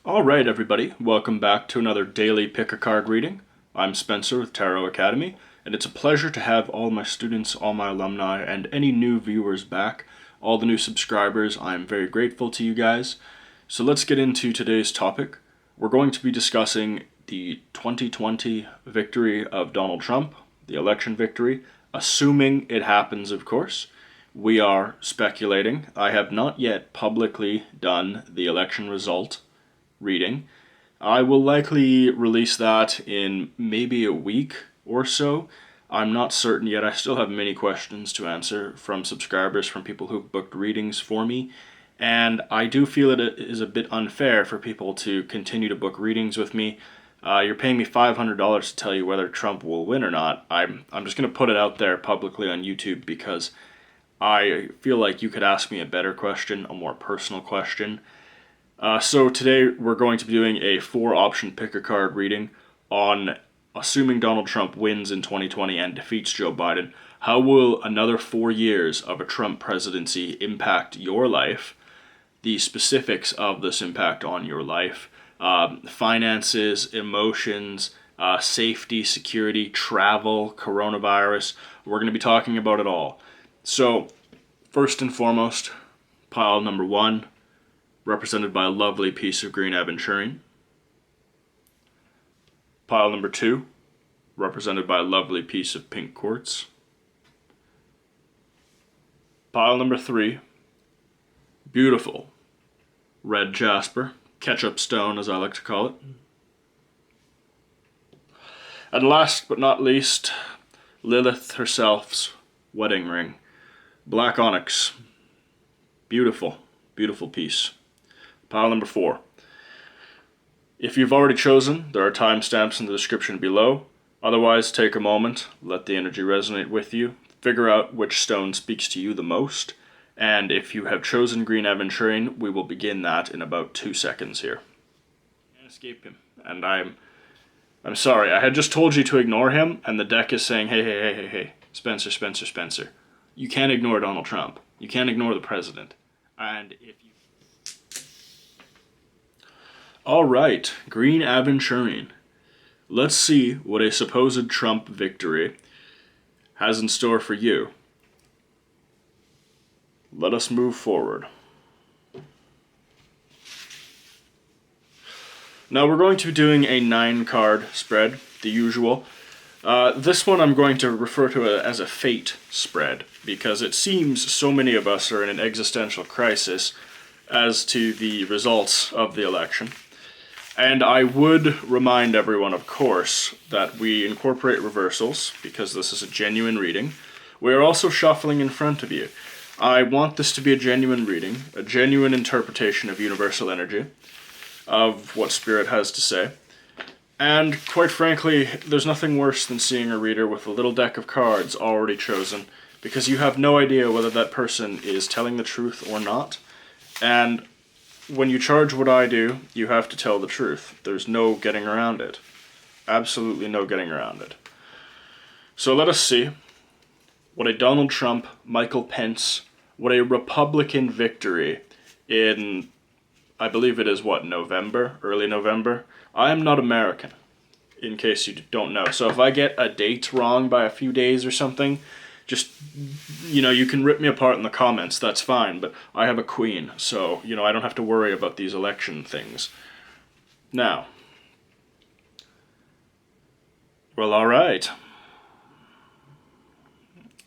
Alright everybody, welcome back to another daily pick a card reading. I'm Spencer with Tarot Academy, and it's a pleasure to have all my students, all my alumni, and any new viewers back. All the new subscribers, I'm very grateful to you guys. So let's get into today's topic. We're going to be discussing the 2020 victory of Donald Trump, the election victory, assuming it happens, of course. We are speculating. I have not yet publicly done the election result reading. I will likely release that in maybe a week or so. I'm not certain yet. I still have many questions to answer from subscribers, from people who've booked readings for me. And I do feel it is a bit unfair for people to continue to book readings with me. You're paying me $500 to tell you whether Trump will win or not. I'm just going to put it out there publicly on YouTube because I feel like you could ask me a better question, a more personal question. So today we're going to be doing a 4-option pick-a-card reading on assuming Donald Trump wins in 2020 and defeats Joe Biden. How will another 4 years of a Trump presidency impact your life? The specifics of this impact on your life. Finances, emotions, safety, security, travel, coronavirus. We're going to be talking about it all. So, first and foremost, pile number 1. Represented by a lovely piece of green aventurine. Pile number 2, represented by a lovely piece of pink quartz. Pile number 3, beautiful red jasper, ketchup stone as I like to call it. And last but not least, Lilith herself's wedding ring, black onyx. Beautiful, beautiful piece. Pile number 4. If you've already chosen, there are timestamps in the description below. Otherwise, take a moment, let the energy resonate with you, figure out which stone speaks to you the most, and if you have chosen green aventurine, we will begin that in about 2 seconds here. Can't escape him, and I'm sorry, I had just told you to ignore him, and the deck is saying, hey, Spencer. You can't ignore Donald Trump. You can't ignore the president. And if you... Alright, green aventurine. Let's see what a supposed Trump victory has in store for you. Let us move forward. Now we're going to be doing a 9-card spread, the usual. This one I'm going to refer to as a fate spread, because it seems so many of us are in an existential crisis as to the results of the election. And I would remind everyone, of course, that we incorporate reversals, because this is a genuine reading. We are also shuffling in front of you. I want this to be a genuine reading, a genuine interpretation of universal energy, of what Spirit has to say. And, quite frankly, there's nothing worse than seeing a reader with a little deck of cards already chosen, because you have no idea whether that person is telling the truth or not. And when you charge what I do, you have to tell the truth. There's no getting around it. Absolutely no getting around it. So let us see what a Donald Trump, Michael Pence, what a Republican victory in, I believe it is November, early November. I am not American, in case you don't know. So if I get a date wrong by a few days or something, just, you can rip me apart in the comments, that's fine, but I have a queen, so, I don't have to worry about these election things. Now, well, alright.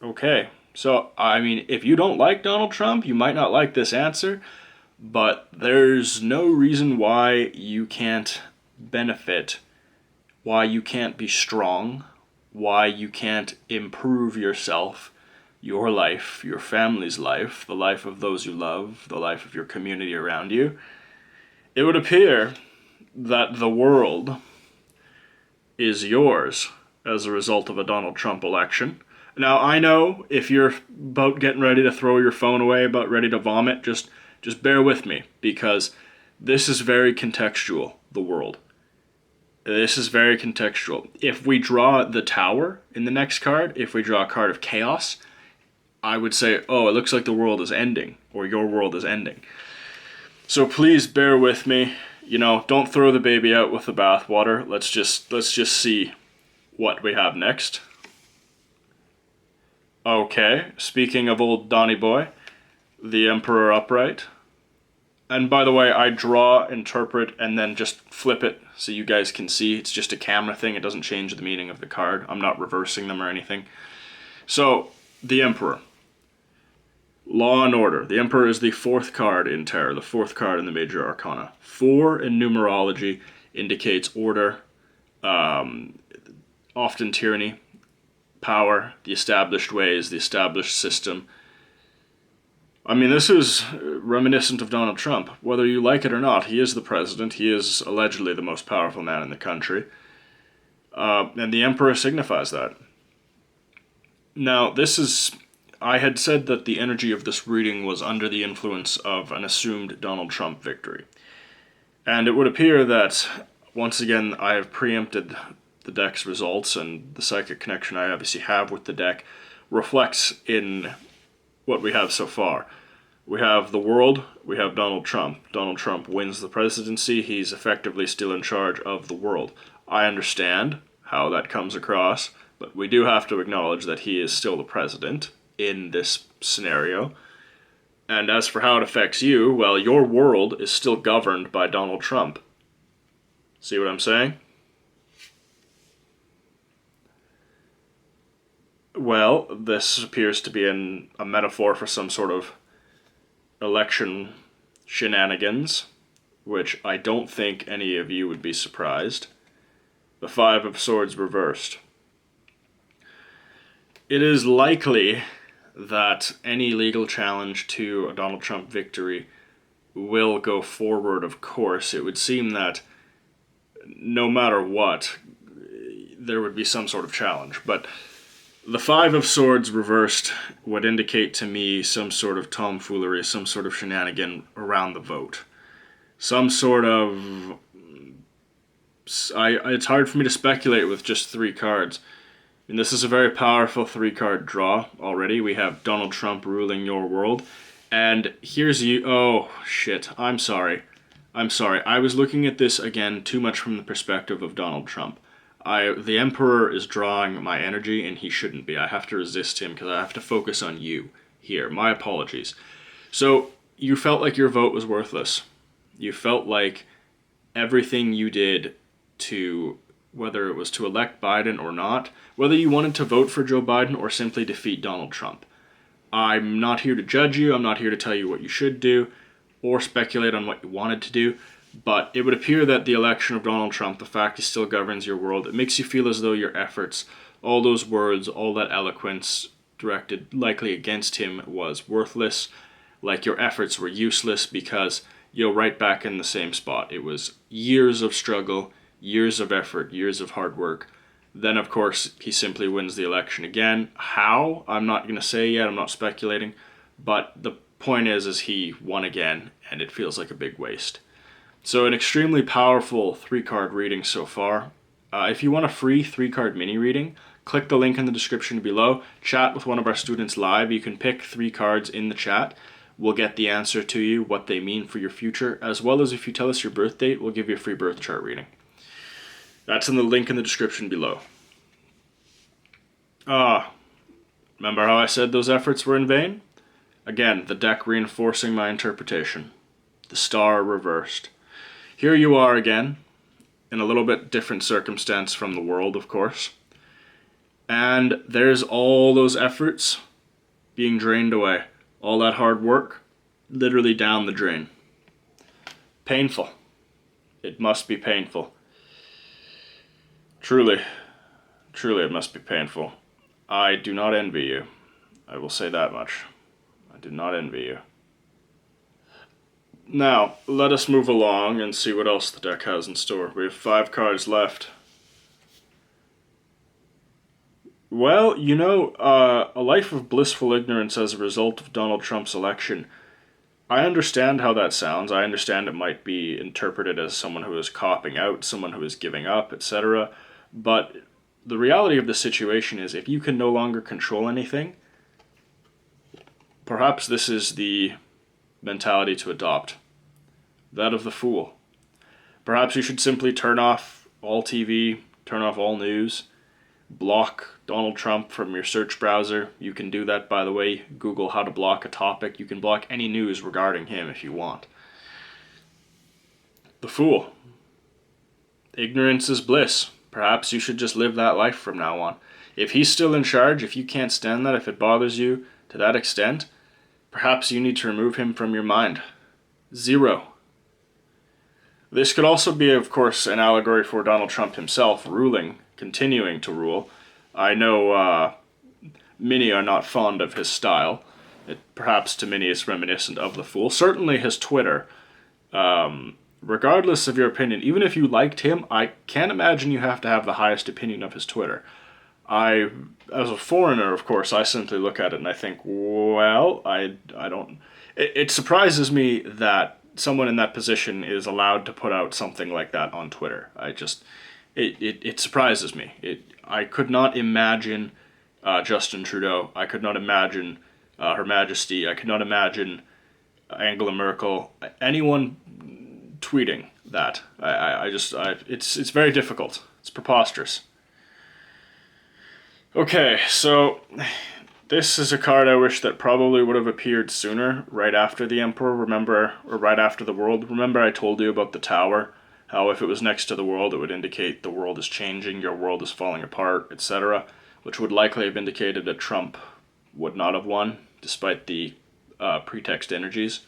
Okay, so, if you don't like Donald Trump, you might not like this answer, but there's no reason why you can't benefit, why you can't be strong, why you can't improve yourself, your life, your family's life, the life of those you love, the life of your community around you. It would appear that the world is yours as a result of a Donald Trump election. Now, I know if you're about getting ready to throw your phone away, about ready to vomit, just bear with me, because this is very contextual, the world. This is very contextual. If we draw the Tower in the next card, if we draw a card of chaos, I would say, oh, it looks like the world is ending, or your world is ending. So please bear with me. don't throw the baby out with the bathwater. Let's just see what we have next. Okay, speaking of old Donny Boy, the Emperor upright. And by the way, I draw, interpret, and then just flip it so you guys can see. It's just a camera thing. It doesn't change the meaning of the card. I'm not reversing them or anything. So, the Emperor. Law and Order. The Emperor is the 4th card in Tarot, the 4th card in the Major Arcana. 4 in numerology indicates order, often tyranny, power, the established ways, the established system. I mean, this is reminiscent of Donald Trump. Whether you like it or not, he is the president. He is allegedly the most powerful man in the country. And the Emperor signifies that. Now, I had said that the energy of this reading was under the influence of an assumed Donald Trump victory. And it would appear that, once again, I have preempted the deck's results, and the psychic connection I obviously have with the deck reflects in what we have so far. We have the world, we have Donald Trump. Donald Trump wins the presidency, he's effectively still in charge of the world. I understand how that comes across, but we do have to acknowledge that he is still the president in this scenario. And as for how it affects you, well, your world is still governed by Donald Trump. See what I'm saying? Well, this appears to be a metaphor for some sort of election shenanigans, which I don't think any of you would be surprised. The 5 of Swords reversed. It is likely that any legal challenge to a Donald Trump victory will go forward, of course. It would seem that no matter what, there would be some sort of challenge. But the 5 of Swords reversed would indicate to me some sort of tomfoolery, some sort of shenanigan around the vote. Some sort of... it's hard for me to speculate with just 3 cards. I mean, this is a very powerful 3-card draw already. We have Donald Trump ruling your world. And here's you... Oh, shit. I'm sorry. I was looking at this, again, too much from the perspective of Donald Trump. The Emperor is drawing my energy, and he shouldn't be. I have to resist him because I have to focus on you here. My apologies. So, you felt like your vote was worthless. You felt like everything you did to, whether it was to elect Biden or not, whether you wanted to vote for Joe Biden or simply defeat Donald Trump. I'm not here to judge you. I'm not here to tell you what you should do or speculate on what you wanted to do. But it would appear that the election of Donald Trump, the fact he still governs your world, it makes you feel as though your efforts, all those words, all that eloquence directed likely against him was worthless, like your efforts were useless because you're right back in the same spot. It was years of struggle, years of effort, years of hard work. Then, of course, he simply wins the election again. How? I'm not going to say yet. I'm not speculating. But the point is he won again, and it feels like a big waste. So an extremely powerful 3-card reading so far. If you want a free 3-card mini reading, click the link in the description below. Chat with one of our students live. You can pick 3 cards in the chat. We'll get the answer to you, what they mean for your future, as well as if you tell us your birth date, we'll give you a free birth chart reading. That's in the link in the description below. Remember how I said those efforts were in vain? Again, the deck reinforcing my interpretation. The star reversed. Here you are again, in a little bit different circumstance from the world, of course. And there's all those efforts being drained away. All that hard work, literally down the drain. Painful. It must be painful. Truly it must be painful. I do not envy you. I will say that much. I do not envy you. Now, let us move along and see what else the deck has in store. We have 5 cards left. Well, a life of blissful ignorance as a result of Donald Trump's election. I understand how that sounds. I understand it might be interpreted as someone who is copping out, someone who is giving up, etc. But the reality of the situation is if you can no longer control anything, perhaps this is the mentality to adopt. That of the fool. Perhaps you should simply turn off all TV, turn off all news, block Donald Trump from your search browser. You can do that, by the way. Google how to block a topic. You can block any news regarding him if you want. The Fool. Ignorance is bliss. Perhaps you should just live that life from now on. If he's still in charge, if you can't stand that, if it bothers you to that extent, perhaps you need to remove him from your mind. 0. This could also be, of course, an allegory for Donald Trump himself continuing to rule. I know many are not fond of his style. Perhaps to many it's reminiscent of The Fool. Certainly his Twitter. Regardless of your opinion, even if you liked him, I can't imagine you have to have the highest opinion of his Twitter. As a foreigner, of course, I simply look at it and I think, well, I don't... It surprises me that someone in that position is allowed to put out something like that on Twitter. It surprises me. I could not imagine Justin Trudeau. I could not imagine Her Majesty. I could not imagine Angela Merkel. Anyone tweeting that. It's very difficult. It's preposterous. Okay, so this is a card I wish that probably would have appeared sooner, right after the Emperor, or right after the World. Remember I told you about the Tower, how if it was next to the World, it would indicate the world is changing, your world is falling apart, etc., which would likely have indicated that Trump would not have won, despite the pretext energies.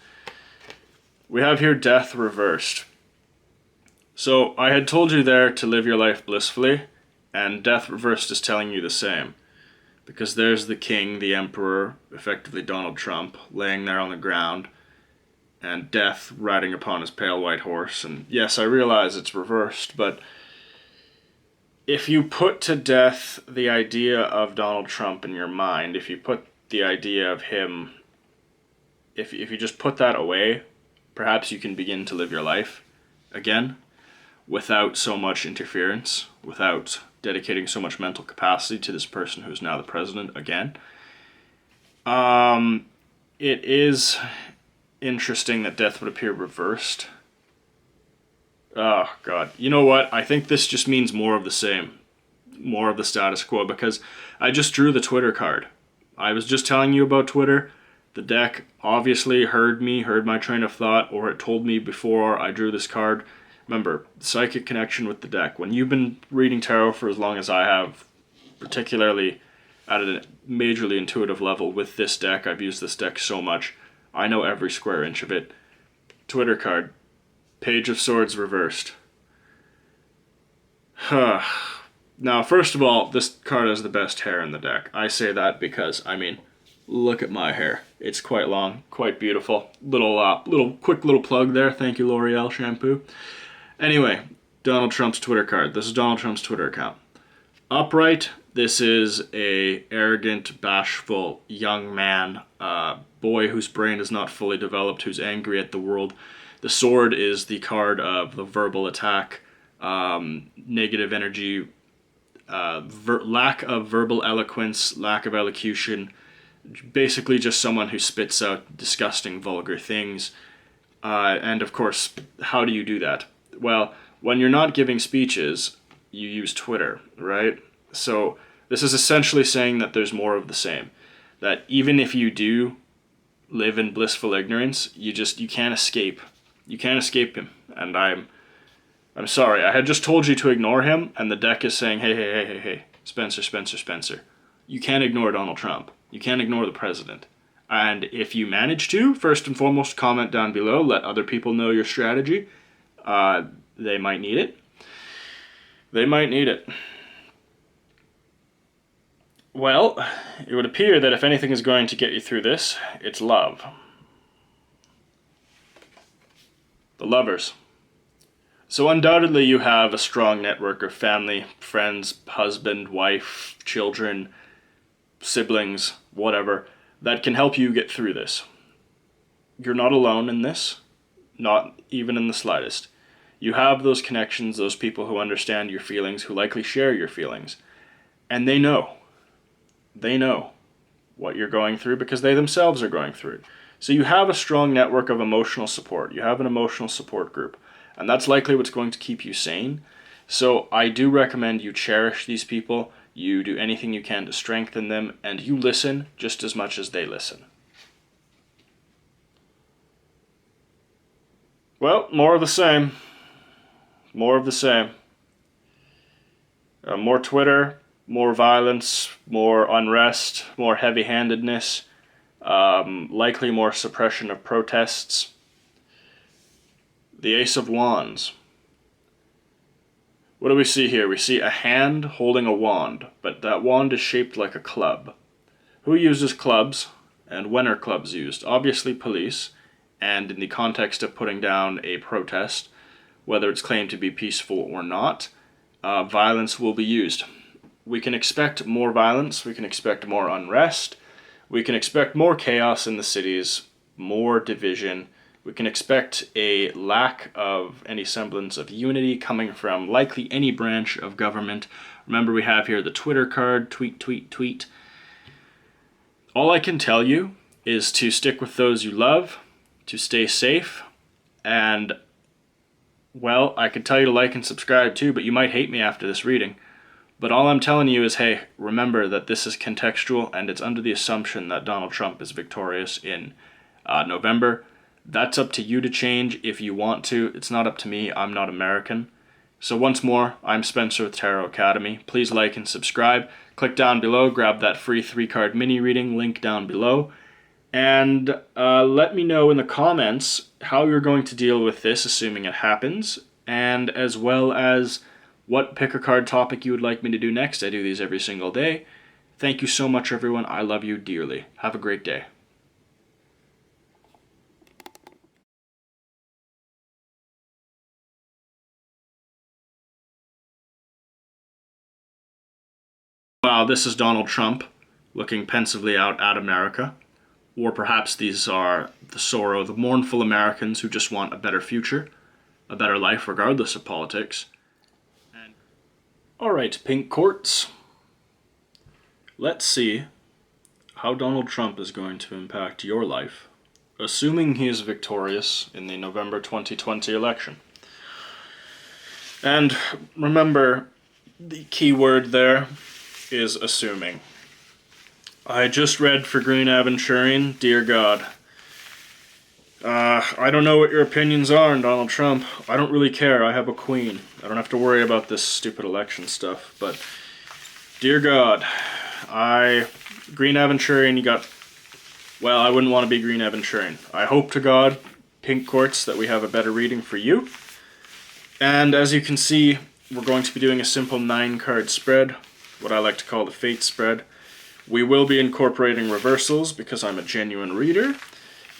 We have here death reversed. So I had told you there to live your life blissfully, and death reversed is telling you the same. Because there's the king, the emperor, effectively Donald Trump, laying there on the ground, and death riding upon his pale white horse. And yes, I realize it's reversed, but if you put to death the idea of Donald Trump in your mind, if you put the idea of him, if you just put that away, perhaps you can begin to live your life again without so much interference, without dedicating so much mental capacity to this person who's now the president again. It is interesting that death would appear reversed. Oh, God. You know what? I think this just means more of the same. More of the status quo, because I just drew the Twitter card. I was just telling you about Twitter. The deck obviously heard my train of thought, or it told me before I drew this card. Remember, psychic connection with the deck. When you've been reading tarot for as long as I have, particularly at a majorly intuitive level with this deck, I've used this deck so much, I know every square inch of it. Twitter card. Page of Swords reversed. Now, first of all, this card has the best hair in the deck. I say that because, look at my hair. It's quite long, quite beautiful. Quick little plug there. Thank you, L'Oreal shampoo. Anyway, Donald Trump's Twitter card. This is Donald Trump's Twitter account. Upright, this is a arrogant, bashful young man, boy whose brain is not fully developed, who's angry at the world. The sword is the card of the verbal attack, negative energy, lack of verbal eloquence, lack of elocution, basically just someone who spits out disgusting, vulgar things. And of course, how do you do that? Well, when you're not giving speeches, you use Twitter, right? So this is essentially saying that there's more of the same. That even if you do live in blissful ignorance, you can't escape. You can't escape him. And I'm sorry, I had just told you to ignore him, and the deck is saying, hey, Spencer. You can't ignore Donald Trump. You can't ignore the president. And if you manage to, first and foremost, comment down below. Let other people know your strategy. They might need it. Well, it would appear that if anything is going to get you through this, it's love. The Lovers. So undoubtedly you have a strong network of family, friends, husband, wife, children, siblings, whatever, that can help you get through this. You're not alone in this, not even in the slightest. You have those connections, those people who understand your feelings, who likely share your feelings, and they know what you're going through because they themselves are going through it. So you have a strong network of emotional support. You have an emotional support group. And that's likely what's going to keep you sane. So I do recommend you cherish these people. You do anything you can to strengthen them. And you listen just as much as they listen. Well, more of the same. More of the same. More Twitter, more violence, more unrest, more heavy-handedness, likely more suppression of protests. The Ace of Wands. What do we see here? We see a hand holding a wand, but that wand is shaped like a club. Who uses clubs, and when are clubs used? Obviously police, and in the context of putting down a protest, whether it's claimed to be peaceful or not, violence will be used. We can expect more violence, we can expect more unrest, we can expect more chaos in the cities, more division. We can expect a lack of any semblance of unity coming from likely any branch of government. Remember, we have here the Twitter card, tweet, tweet, tweet. All I can tell you is to stick with those you love, to stay safe, and, well, I could tell you to like and subscribe too, but you might hate me after this reading. But all I'm telling you is, hey, remember that this is contextual, and it's under the assumption that Donald Trump is victorious in November. That's up to you to change if you want to. It's not up to me. I'm not American. So once more, I'm Spencer with Tarot Academy. Please like and subscribe. Click down below, grab that free 3-card mini reading, link down below. And let me know in the comments how you're going to deal with this, assuming it happens, and as well as what pick-a-card topic you would like me to do next. I do these every single day. Thank you so much, everyone. I love you dearly. Have a great day. Wow, this is Donald Trump looking pensively out at America. Or perhaps these are the sorrow, the mournful Americans who just want a better future, a better life regardless of politics. Alright, Pink Courts. Let's see how Donald Trump is going to impact your life, assuming he is victorious in the November 2020 election. And remember, the key word there is assuming. I just read for Green Aventurine, dear God. I don't know what your opinions are on Donald Trump. I don't really care. I have a queen. I don't have to worry about this stupid election stuff. But, dear God, Green Aventurine, you got... Well, I wouldn't want to be Green Aventurine. I hope to God, Pink Courts, that we have a better reading for you. And as you can see, we're going to be doing a simple 9-card spread, what I like to call the Fate spread. We will be incorporating reversals because I'm a genuine reader.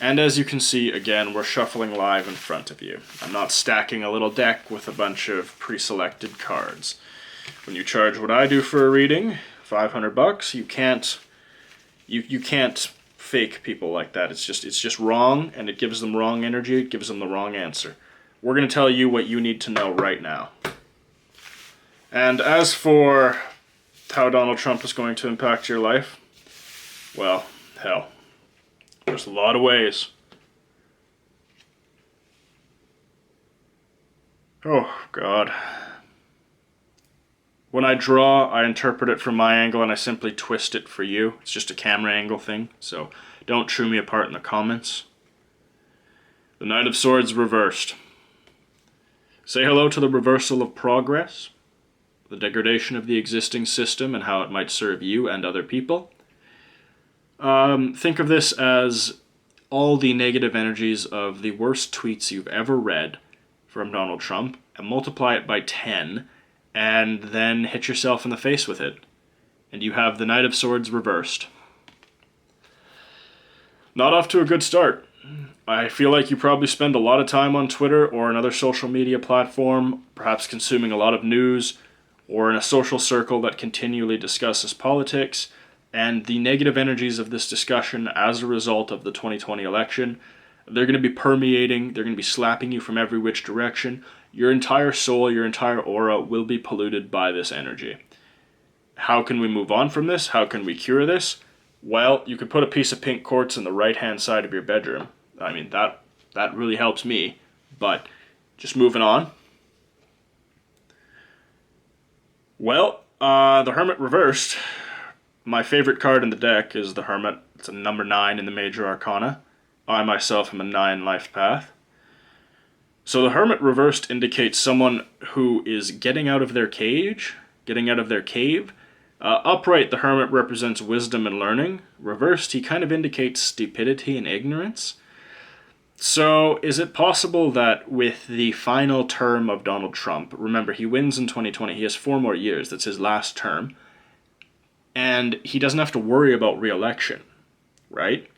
And as you can see, again, we're shuffling live in front of you. I'm not stacking a little deck with a bunch of pre-selected cards. When you charge what I do for a reading, $500, you can't fake people like that. It's just wrong, and it gives them wrong energy, it gives them the wrong answer. We're going to tell you what you need to know right now. And as for how Donald Trump is going to impact your life, well, hell, there's a lot of ways. Oh, God. When I draw, I interpret it from my angle and I simply twist it for you. It's just a camera angle thing, so don't chew me apart in the comments. The Knight of Swords reversed. Say hello to the reversal of progress, the degradation of the existing system and how it might serve you and other people. Think of this as all the negative energies of the worst tweets you've ever read from Donald Trump, and multiply it by 10, and then hit yourself in the face with it. And you have the Knight of Swords reversed. Not off to a good start. I feel like you probably spend a lot of time on Twitter or another social media platform, perhaps consuming a lot of news, or in a social circle that continually discusses politics, and the negative energies of this discussion as a result of the 2020 election, they're going to be permeating, they're going to be slapping you from every which direction. Your entire soul, your entire aura will be polluted by this energy. How can we move on from this? How can we cure this? Well, you could put a piece of pink quartz in the right-hand side of your bedroom. I mean, that really helps me. But just moving on. Well, the Hermit reversed. My favorite card in the deck is the Hermit. It's a number 9 in the Major Arcana. I myself am a 9 life path. So the Hermit reversed indicates someone who is getting out of their cage, getting out of their cave. Upright, the Hermit represents wisdom and learning. Reversed, he kind of indicates stupidity and ignorance. So is it possible that with the final term of Donald Trump, remember he wins in 2020, he has 4 more years, that's his last term, and he doesn't have to worry about re-election, right?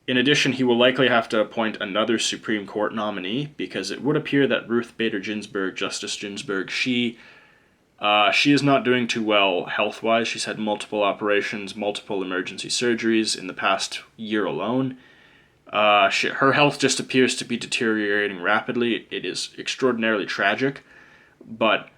In addition, he will likely have to appoint another Supreme Court nominee, because it would appear that Ruth Bader Ginsburg, Justice Ginsburg, she is not doing too well health-wise. She's had multiple operations, multiple emergency surgeries in the past year alone. Her health just appears to be deteriorating rapidly. It is extraordinarily tragic, but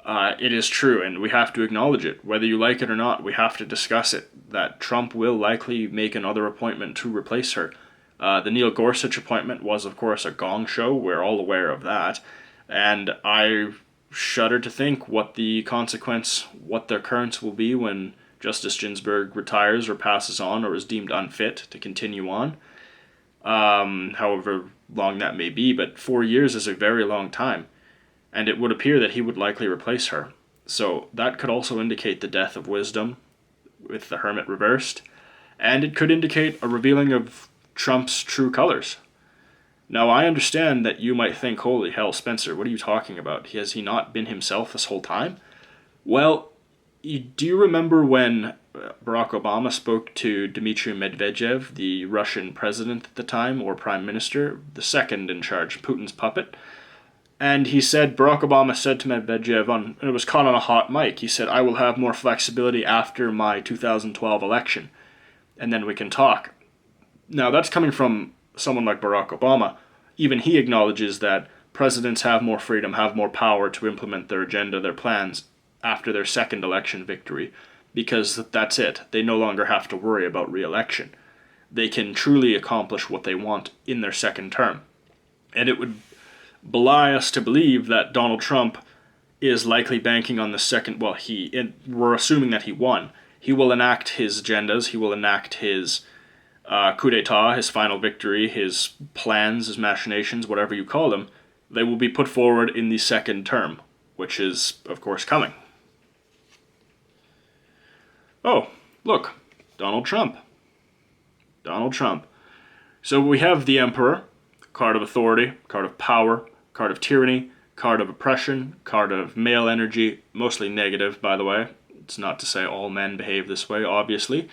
it is true, and we have to acknowledge it. Whether you like it or not, we have to discuss it, that Trump will likely make another appointment to replace her. The Neil Gorsuch appointment was, of course, a gong show. We're all aware of that. And I shudder to think what the consequence, what the occurrence will be when Justice Ginsburg retires or passes on or is deemed unfit to continue on. However long that may be, but 4 years is a very long time. And it would appear that he would likely replace her. So that could also indicate the death of wisdom with the Hermit reversed. And it could indicate a revealing of Trump's true colors. Now, I understand that you might think, holy hell, Spencer, what are you talking about? Has he not been himself this whole time? Well, do you remember when Barack Obama spoke to Dmitry Medvedev, the Russian president at the time, or prime minister, the second in charge, Putin's puppet? And he said, Barack Obama said to Medvedev, and it was caught on a hot mic, he said, I will have more flexibility after my 2012 election, and then we can talk. Now, that's coming from someone like Barack Obama. Even he acknowledges that presidents have more freedom, have more power to implement their agenda, their plans, after their second election victory, because that's it. They no longer have to worry about re-election. They can truly accomplish what they want in their second term. And it would belie us to believe that Donald Trump is likely banking on the second, we're assuming that he won. He will enact his agendas, he will enact his coup d'etat, his final victory, his plans, his machinations, whatever you call them. They will be put forward in the second term, which is, of course, coming. Oh, look, Donald Trump. Donald Trump. So we have the Emperor, card of authority, card of power, card of tyranny, card of oppression, card of male energy, mostly negative, by the way. It's not to say all men behave this way, obviously.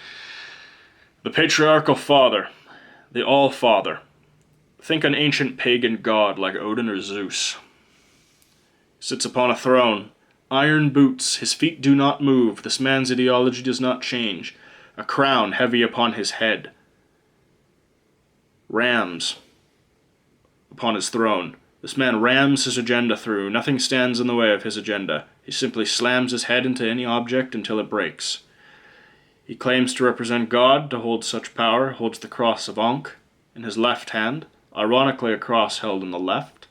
The patriarchal father, the all-father. Think an ancient pagan god like Odin or Zeus. Sits upon a throne. Iron boots, his feet do not move, this man's ideology does not change. A crown heavy upon his head. Rams upon his throne. This man rams his agenda through. Nothing stands in the way of his agenda. He simply slams his head into any object until it breaks. He claims to represent God, to hold such power, holds the cross of Ankh in his left hand, ironically a cross held in the left,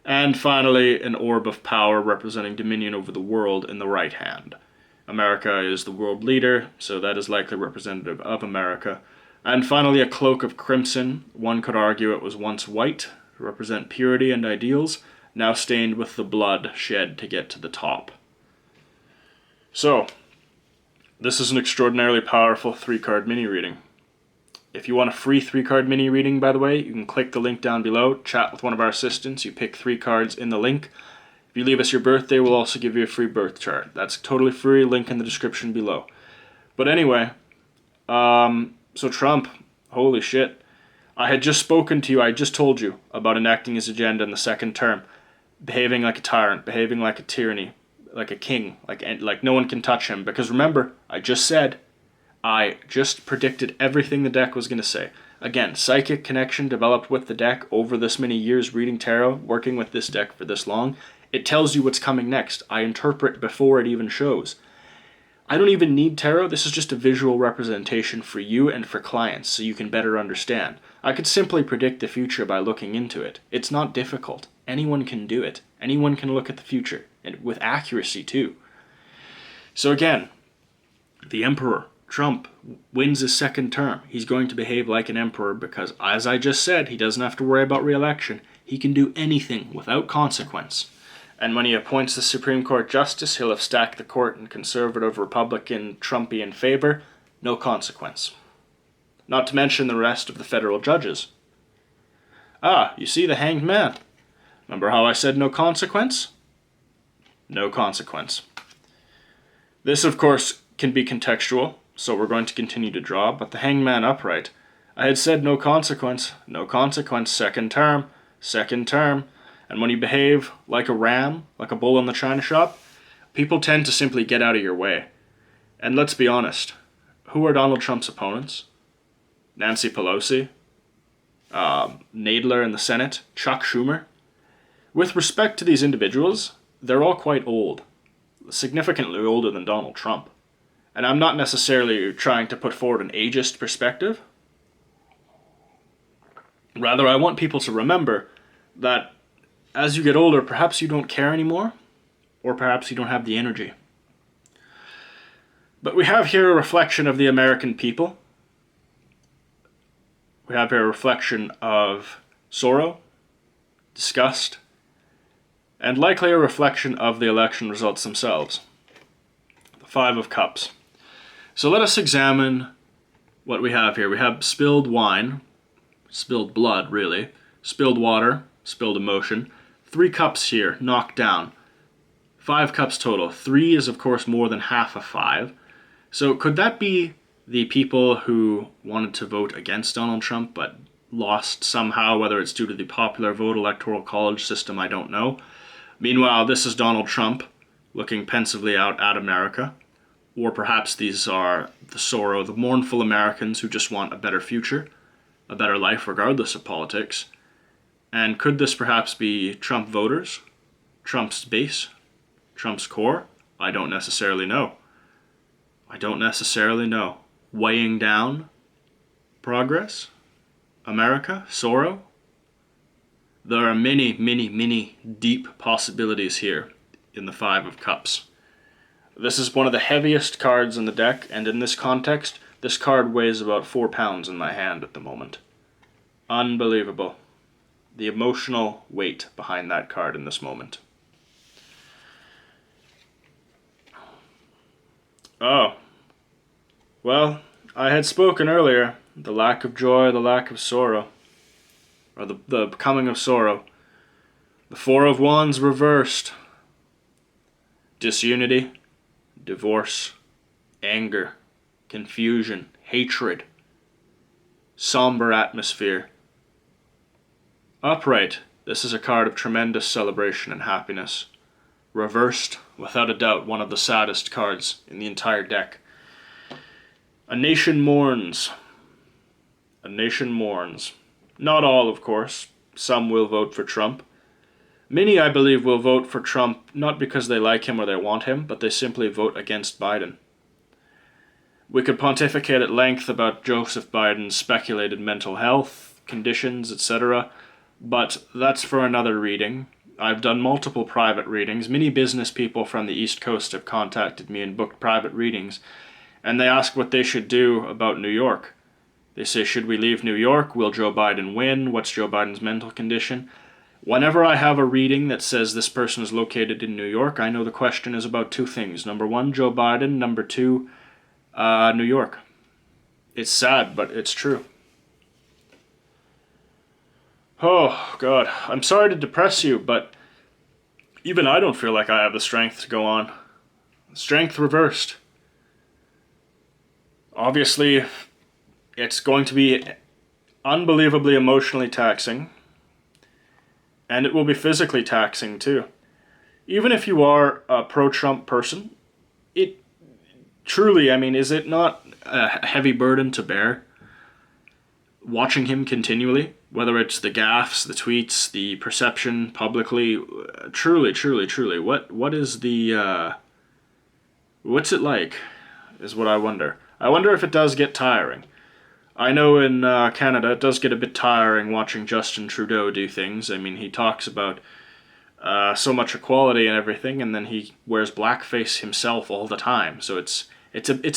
and finally an orb of power representing dominion over the world in the right hand. America is the world leader, so that is likely representative of America. And finally a cloak of crimson. One could argue it was once white, to represent purity and ideals, now stained with the blood shed to get to the top. So, this is an extraordinarily powerful 3-card mini-reading. If you want a free 3-card mini-reading, by the way, you can click the link down below, chat with one of our assistants, you pick 3 cards in the link. If you leave us your birthday, we'll also give you a free birth chart. That's totally free, link in the description below. But anyway, so Trump, holy shit. I had just spoken to you, I just told you about enacting his agenda in the second term. Behaving like a tyrant, behaving like a tyranny, like a king, like no one can touch him. Because remember, I just predicted everything the deck was going to say. Again, psychic connection developed with the deck over this many years reading tarot, working with this deck for this long. It tells you what's coming next. I interpret before it even shows. I don't even need tarot. This is just a visual representation for you and for clients so you can better understand. I could simply predict the future by looking into it. It's not difficult. Anyone can do it. Anyone can look at the future, and with accuracy too. So again, the Emperor, Trump, wins his second term. He's going to behave like an emperor because, as I just said, he doesn't have to worry about re-election. He can do anything without consequence. And when he appoints the Supreme Court Justice, he'll have stacked the court in conservative, Republican, Trumpian favor. No consequence. Not to mention the rest of the federal judges. Ah, you see the Hanged Man. Remember how I said no consequence? No consequence. This, of course, can be contextual, so we're going to continue to draw, but the Hanged Man upright. I had said no consequence, second term, and when you behave like a ram, like a bull in the china shop, people tend to simply get out of your way. And let's be honest, who are Donald Trump's opponents? Nancy Pelosi, Nadler in the Senate, Chuck Schumer. With respect to these individuals, they're all quite old, significantly older than Donald Trump. And I'm not necessarily trying to put forward an ageist perspective. Rather, I want people to remember that as you get older, perhaps you don't care anymore, or perhaps you don't have the energy. But we have here a reflection of the American people. We have here a reflection of sorrow, disgust, and likely a reflection of the election results themselves. The Five of Cups. So let us examine what we have here. We have spilled wine, spilled blood, really, spilled water, spilled emotion. 3 cups here, knocked down. 5 cups total. 3 is, of course, more than half of 5. So could that be the people who wanted to vote against Donald Trump but lost somehow, whether it's due to the popular vote electoral college system, I don't know. Meanwhile, this is Donald Trump looking pensively out at America. Or perhaps these are the sorrow, the mournful Americans who just want a better future, a better life regardless of politics. And could this perhaps be Trump voters, Trump's base, Trump's core? I don't necessarily know. Weighing down progress, America, sorrow. There are many, many, many deep possibilities here in the Five of Cups. This is one of the heaviest cards in the deck, and in this context, this card weighs about 4 pounds in my hand at the moment. Unbelievable. The emotional weight behind that card in this moment. Oh. Well, I had spoken earlier. The lack of joy, the lack of sorrow. Or the coming of sorrow. The Four of Wands reversed. Disunity, divorce, anger, confusion, hatred. Somber atmosphere. Upright, this is a card of tremendous celebration and happiness. Reversed, without a doubt, one of the saddest cards in the entire deck. A nation mourns. A nation mourns. Not all, of course. Some will vote for Trump. Many, I believe, will vote for Trump not because they like him or they want him, but they simply vote against Biden. We could pontificate at length about Joseph Biden's speculated mental health conditions, etc., but that's for another reading. I've done multiple private readings. Many business people from the East Coast have contacted me and booked private readings, and they ask what they should do about New York. They say, should we leave New York? Will Joe Biden win? What's Joe Biden's mental condition? Whenever I have a reading that says this person is located in New York, I know the question is about 2 things. Number 1, Joe Biden. Number 2, New York. It's sad, but it's true. Oh, God. I'm sorry to depress you, but even I don't feel like I have the strength to go on. Strength reversed. Obviously, it's going to be unbelievably emotionally taxing, and it will be physically taxing too. Even if you are a pro-Trump person, it truly, is it not a heavy burden to bear? Watching him continually, whether it's the gaffes, the tweets, the perception publicly, truly, what is the, what's it like? is what I wonder. I wonder if it does get tiring. I know in Canada it does get a bit tiring watching Justin Trudeau do things. I mean, he talks about so much equality and everything, and then he wears blackface himself all the time. So it's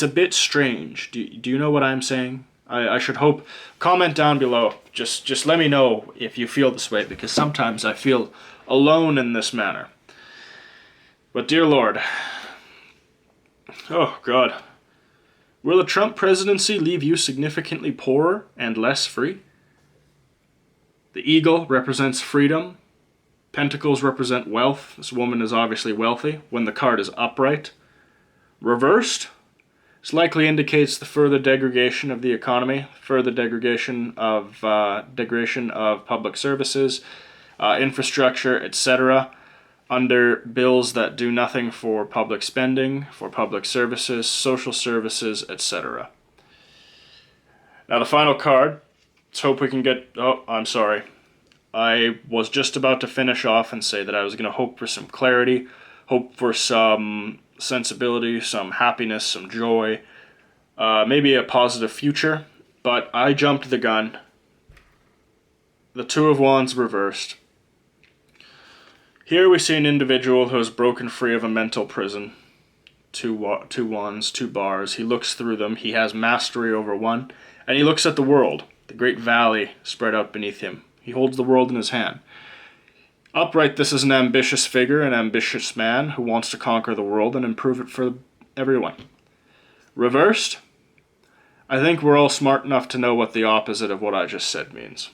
a bit strange. Do you know what I'm saying? I should hope. Comment down below. Just let me know if you feel this way, because sometimes I feel alone in this manner. But dear Lord. Oh God. Will a Trump presidency leave you significantly poorer and less free? The eagle represents freedom. Pentacles represent wealth. This woman is obviously wealthy when the card is upright. Reversed, this likely indicates the further degradation of the economy, further degradation of public services, infrastructure, etc., under bills that do nothing for public spending, for public services, social services, etc. Now the final card. Let's hope we can get... Oh, I'm sorry. I was just about to finish off and say that I was going to hope for some clarity, hope for some sensibility, some happiness, some joy, maybe a positive future, but I jumped the gun. The Two of Wands reversed. Here we see an individual who has broken free of a mental prison. Two wands, two bars. He looks through them. He has mastery over one, and he looks at the world, the great valley spread out beneath him. He holds the world in his hand. Upright, this is an ambitious figure, an ambitious man who wants to conquer the world and improve it for everyone. Reversed, I think we're all smart enough to know what the opposite of what I just said means.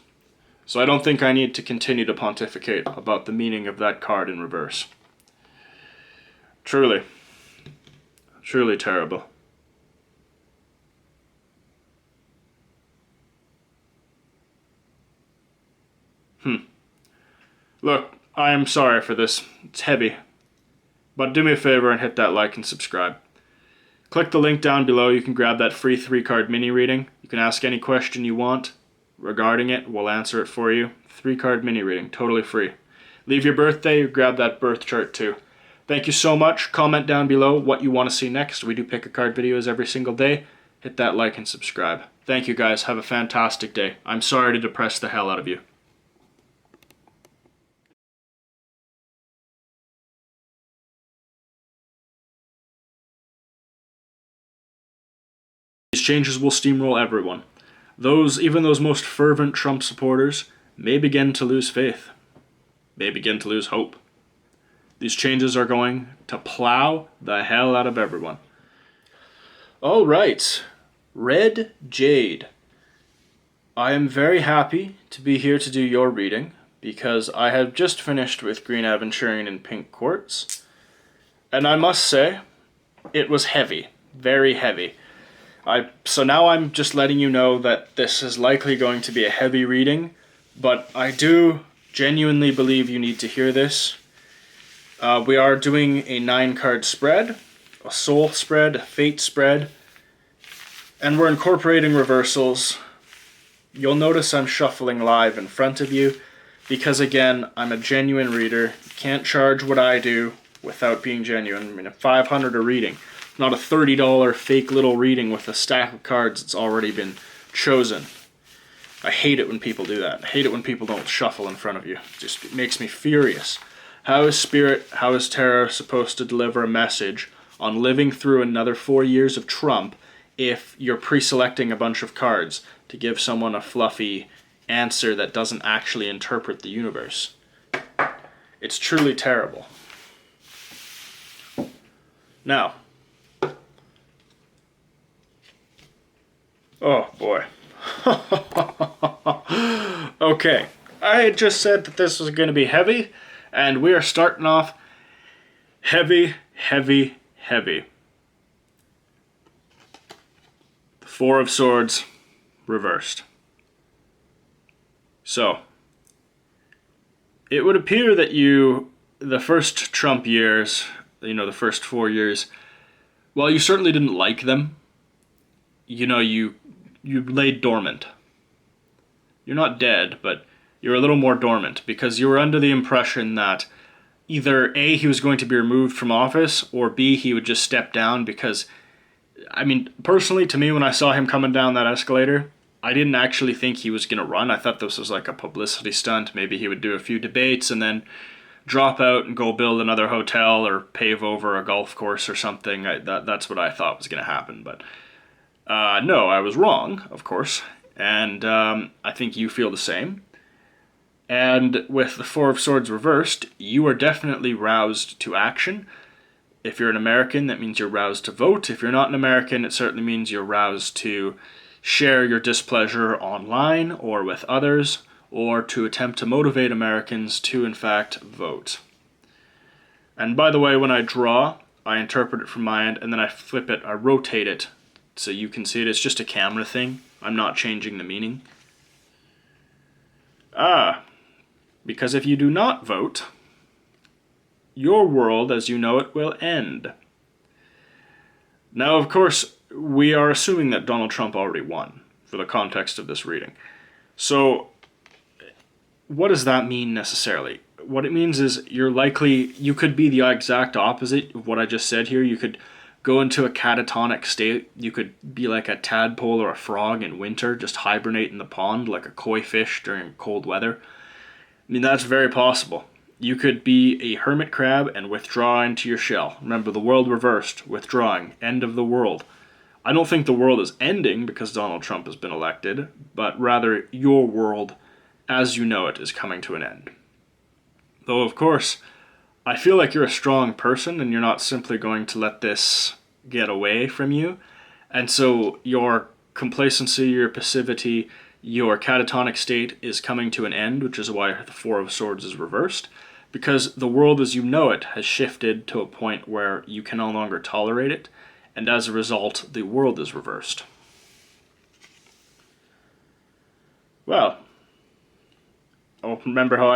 So I don't think I need to continue to pontificate about the meaning of that card in reverse. Truly, truly terrible. Look, I am sorry for this. It's heavy. But do me a favor and hit that like and subscribe. Click the link down below. You can grab that free 3-card mini reading. You can ask any question you want regarding it. We'll answer it for you. 3-card mini reading, totally free. Leave your birthday, grab that birth chart too. Thank you so much. Comment down below what you want to see next. We do pick a card videos every single day. Hit that like and subscribe. Thank you guys. Have a fantastic day. I'm sorry to depress the hell out of you. These changes will steamroll everyone. Even those most fervent Trump supporters may begin to lose faith, may begin to lose hope. These changes are going to plow the hell out of everyone. All right, Red Jade. I am very happy to be here to do your reading because I have just finished with Green Aventurine and Pink Quartz, and I must say, it was heavy, very heavy. So now I'm just letting you know that this is likely going to be a heavy reading, but I do genuinely believe you need to hear this. We are doing a 9-card spread, a soul spread, a fate spread, and we're incorporating reversals. You'll notice I'm shuffling live in front of you because, again, I'm a genuine reader. You can't charge what I do without being genuine. I mean, at $500 a reading. Not a $30 fake little reading with a stack of cards that's already been chosen. I hate it when people do that. I hate it when people don't shuffle in front of you. It makes me furious. How is Spirit, how is Tarot supposed to deliver a message on living through another 4 years of Trump if you're pre-selecting a bunch of cards to give someone a fluffy answer that doesn't actually interpret the universe? It's truly terrible. Now, oh boy. Okay, I had just said that this was going to be heavy, and we are starting off heavy, heavy, heavy. The Four of Swords reversed. So, it would appear that the first Trump years, the first 4 years, well, you certainly didn't like them. You laid dormant. You're not dead, but you're a little more dormant because you were under the impression that either A, he was going to be removed from office, or B, he would just step down because I mean, personally, to me, when I saw him coming down that escalator, I didn't actually think he was going to run. I thought this was like a publicity stunt. Maybe he would do a few debates and then drop out and go build another hotel or pave over a golf course or something. That's what I thought was going to happen. But no, I was wrong, of course. And I think you feel the same. And with the Four of Swords reversed, you are definitely roused to action. If you're an American, that means you're roused to vote. If you're not an American, it certainly means you're roused to share your displeasure online or with others, or to attempt to motivate Americans to, in fact, vote. And by the way, when I draw, I interpret it from my end, and then I flip it, I rotate it, so you can see it. It's just a camera thing. I'm not changing the meaning. Because if you do not vote, your world as you know it will end. Now, of course, we are assuming that Donald Trump already won for the context of this reading. So, what does that mean necessarily? What it means is you could be the exact opposite of what I just said here. You could go into a catatonic state. You could be like a tadpole or a frog in winter, just hibernate in the pond like a koi fish during cold weather. I mean, that's very possible. You could be a hermit crab and withdraw into your shell. Remember, the world reversed, withdrawing, end of the world. I don't think the world is ending because Donald Trump has been elected, but rather your world, as you know it, is coming to an end. Though, of course, I feel like you're a strong person and you're not simply going to let this get away from you. And so your complacency, your passivity, your catatonic state is coming to an end, which is why the Four of Swords is reversed, because the world as you know it has shifted to a point where you can no longer tolerate it, and as a result, the world is reversed. Well, remember how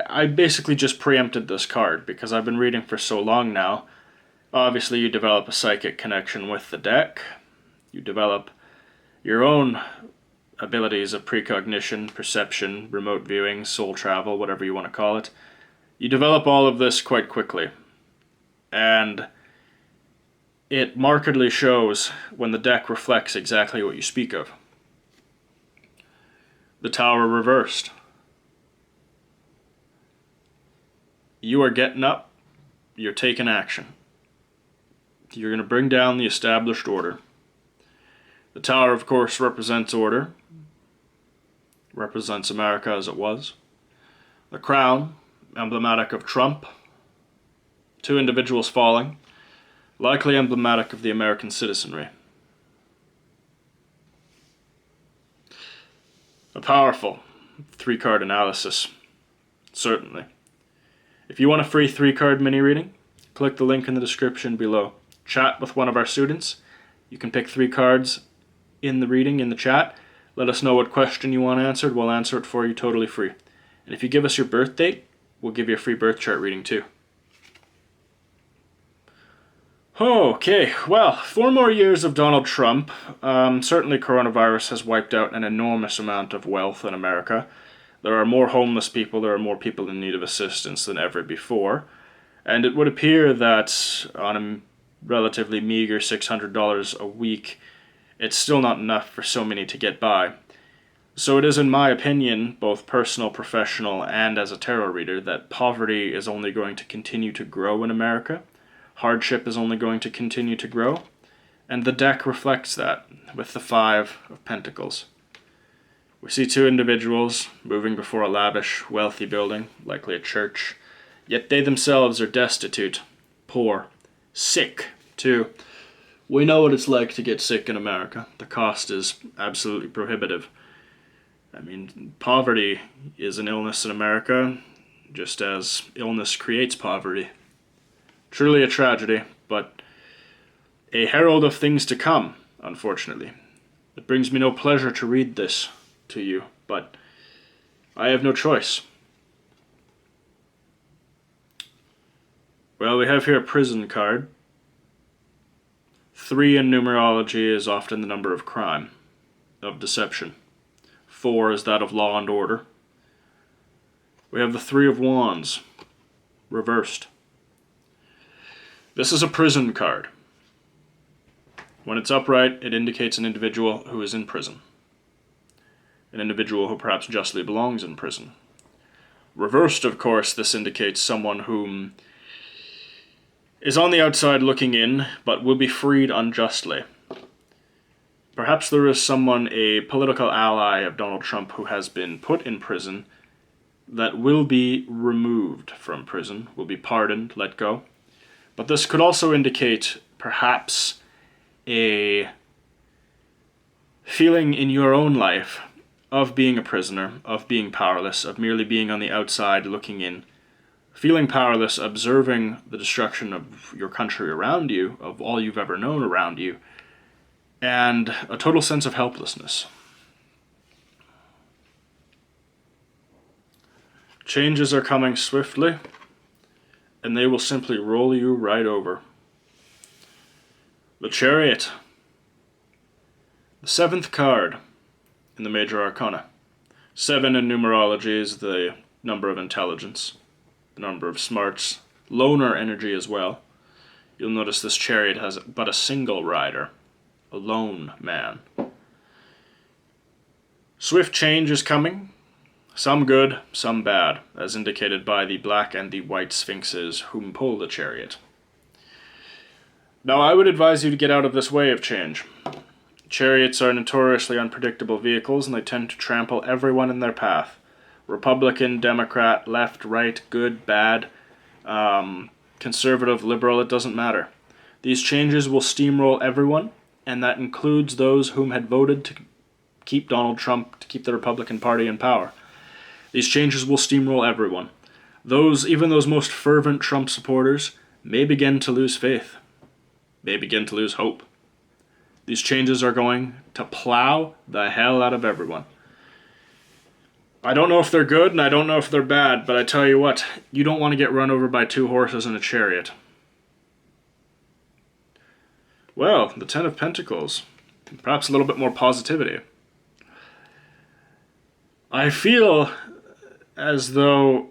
I basically just preempted this card, because I've been reading for so long now. Obviously, you develop a psychic connection with the deck. You develop your own abilities of precognition, perception, remote viewing, soul travel, whatever you want to call it. You develop all of this quite quickly. And it markedly shows when the deck reflects exactly what you speak of. The Tower reversed. You are getting up. You're taking action. You're going to bring down the established order. The Tower, of course, represents order. Represents America as it was. The Crown, emblematic of Trump. Two individuals falling. Likely emblematic of the American citizenry. A powerful 3-card analysis. Certainly. If you want a free 3-card mini reading, click the link in the description below. Chat with one of our students. You can pick 3 cards in the reading, in the chat. Let us know what question you want answered. We'll answer it for you totally free. And if you give us your birth date, we'll give you a free birth chart reading too. Okay, well, 4 more years of Donald Trump. Certainly coronavirus has wiped out an enormous amount of wealth in America. There are more homeless people, there are more people in need of assistance than ever before. And it would appear that on a relatively meager $600 a week, it's still not enough for so many to get by. So it is, in my opinion, both personal, professional, and as a tarot reader, that poverty is only going to continue to grow in America. Hardship is only going to continue to grow. And the deck reflects that, with the 5 of Pentacles. We see 2 individuals moving before a lavish, wealthy building, likely a church. Yet they themselves are destitute, poor, sick, too. We know what it's like to get sick in America. The cost is absolutely prohibitive. I mean, poverty is an illness in America, just as illness creates poverty. Truly a tragedy, but a herald of things to come, unfortunately. It brings me no pleasure to read this to you, but I have no choice. Well, we have here a prison card. 3 in numerology is often the number of crime, of deception. 4 is that of law and order. We have the 3 of Wands, reversed. This is a prison card. When it's upright, it indicates an individual who is in prison. An individual who perhaps justly belongs in prison. Reversed, of course, this indicates someone whom is on the outside looking in, but will be freed unjustly. Perhaps there is someone, a political ally of Donald Trump, who has been put in prison that will be removed from prison, will be pardoned, let go. But this could also indicate perhaps a feeling in your own life of being a prisoner, of being powerless, of merely being on the outside looking in, feeling powerless, observing the destruction of your country around you, of all you've ever known around you, and a total sense of helplessness. Changes are coming swiftly, and they will simply roll you right over. The Chariot. The 7th card in the Major Arcana. 7 in numerology is the number of intelligence, the number of smarts, loner energy as well. You'll notice this Chariot has but a single rider, a lone man. Swift change is coming, some good, some bad, as indicated by the black and the white sphinxes whom pull the Chariot. Now, I would advise you to get out of this way of change. Chariots are notoriously unpredictable vehicles, and they tend to trample everyone in their path. Republican, Democrat, left, right, good, bad, conservative, liberal, it doesn't matter. These changes will steamroll everyone, and that includes those whom had voted to keep Donald Trump, to keep the Republican Party in power. These changes will steamroll everyone. Even those most fervent Trump supporters may begin to lose faith, may begin to lose hope. These changes are going to plow the hell out of everyone. I don't know if they're good and I don't know if they're bad, but I tell you what, you don't want to get run over by 2 horses in a chariot. Well, the 10 of Pentacles. Perhaps a little bit more positivity. I feel as though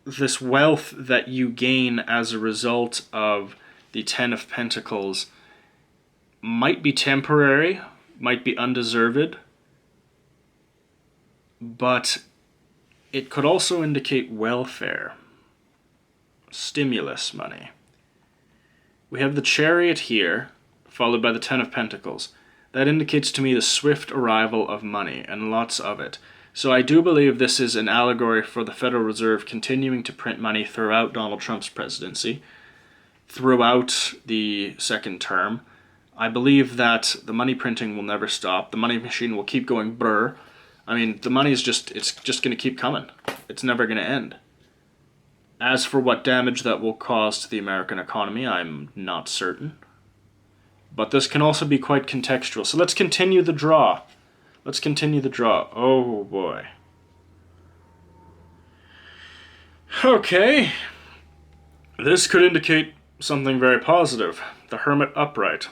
this wealth that you gain as a result of the 10 of Pentacles might be temporary, might be undeserved, but it could also indicate welfare, stimulus money. We have the Chariot here, followed by the 10 of Pentacles. That indicates to me the swift arrival of money, and lots of it. So I do believe this is an allegory for the Federal Reserve continuing to print money throughout Donald Trump's presidency, throughout the second term. I believe that the money printing will never stop. The money machine will keep going brr. I mean, the money is just going to keep coming. It's never going to end. As for what damage that will cause to the American economy, I'm not certain. But this can also be quite contextual. So let's continue the draw. Let's continue the draw. Oh boy. Okay. This could indicate something very positive. The Hermit upright.